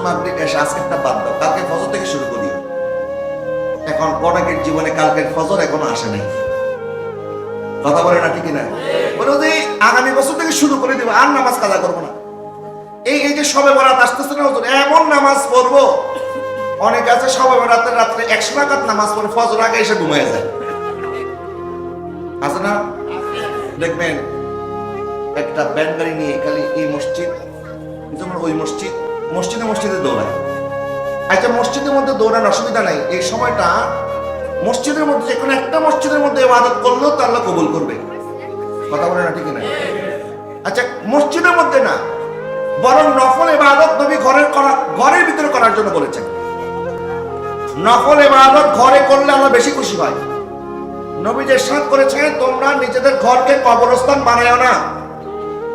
মাগরিব এসে আজকেরটা বাদ দাও, কালকে ফজর থেকে শুরু করি। এখন অনেকের জীবনে কালকের ফজর এখনো আসে নাই। কথা বলে না ঠিক না? বলে যে আগামী বছর থেকে শুরু করে দিব, আর নামাজ কাজা করবো না। এই যে সবে বরাত আসতেছে না, এমন নামাজ পড়বো, অনেক আছে সবে বরাতের রাত্রে 100 রাকাত নামাজ পড়ে ফজর আগে এসে ঘুমিয়ে যায়। আছে না? দেখবেন একটা ব্যান্ড গাড়ি নিয়ে খালি এই মসজিদ, যেমন ওই মসজিদ, মসজিদে দৌড়ায়। আচ্ছা, মসজিদের মধ্যে দৌড়ান অসুবিধা নাই, এই সময়টা মসজিদের মধ্যে যে কোনো একটা মসজিদের মধ্যে ইবাদত করলেও তো আল্লাহ কবুল করবে। কথা বলে না ঠিক না? আচ্ছা, মসজিদের মধ্যে না, বরং নফল ইবাদত নবী ঘরের ভিতরে করার জন্য বলেছেন। নফল ইবাদত ঘরে করলে আল্লাহ বেশি খুশি হয়। নবী যে ইরশাদ করেছেন, তোমরা নিজেদের ঘরকে কবরস্থান বানায়ো না।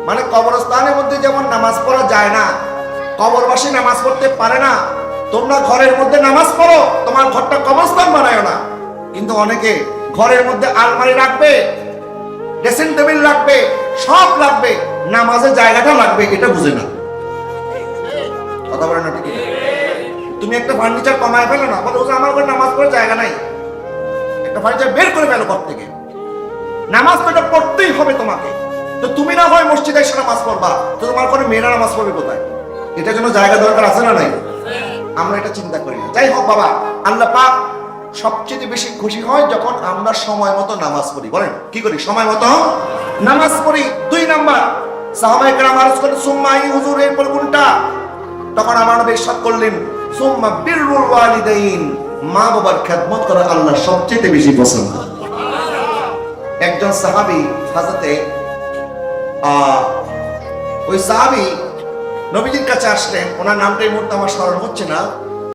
মানে কবরস্থানের মধ্যে যেমন নামাজ পড়া যায় না, কবরবাসী নামাজ পড়তে পারে না, তোমরা ঘরের মধ্যে নামাজ পড়ো, তোমার ঘরটা কবরস্থান বানায়ো না। কিন্তু অনেকে ঘরের মধ্যে আলমারি রাখবে, ড্রেসিং টেবিল রাখবে, সব লাগবে, নামাজের জায়গাটা লাগবে এটা বুঝে না। কথা বলে না ঠিক? তুমি একটা ফার্নিচার কমায় ফেলো না, বলো আমার ঘরে নামাজ পড়ার জায়গা নাই, একটা ফার্নিচার বের করে ফেলো ঘর থেকে। নামাজ তো এটা পড়তেই হবে তোমাকে। তো তুমি না হয় মসজিদে এসে নামাজ পড়বা, তো তোমার ঘরে মেয়েরা নামাজ পড়বে কোথায়? এটার জন্য জায়গা দরকার আছে না নাই? আমরা এটা চিন্তা করি না। যাই হোক বাবা, আল্লাহ পাক সবচেয়ে বেশি খুশি হয় যখন আমরা সময় মতো নামাজ পড়ি। বলেন কি করি? সময় মতো নামাজ পড়ি। 2 নাম্বার, সাহাবায়ে কেরাম আরজ করেন, সুম্মা আই হুজুর, এরপর কোনটা? তখন আমার নবী ইরশাদ করলেন, সুম্মা বিররুল ওয়ালিদাইন, মা বাবার খেদমত করা আল্লাহ সবচেয়ে বেশি পছন্দ। একজন সাহাবী হযরতে ওই সাহাবী নবীজির কাছে আসলেন, ওনার নামটা এই মুহূর্তে আমার স্মরণ হচ্ছে না।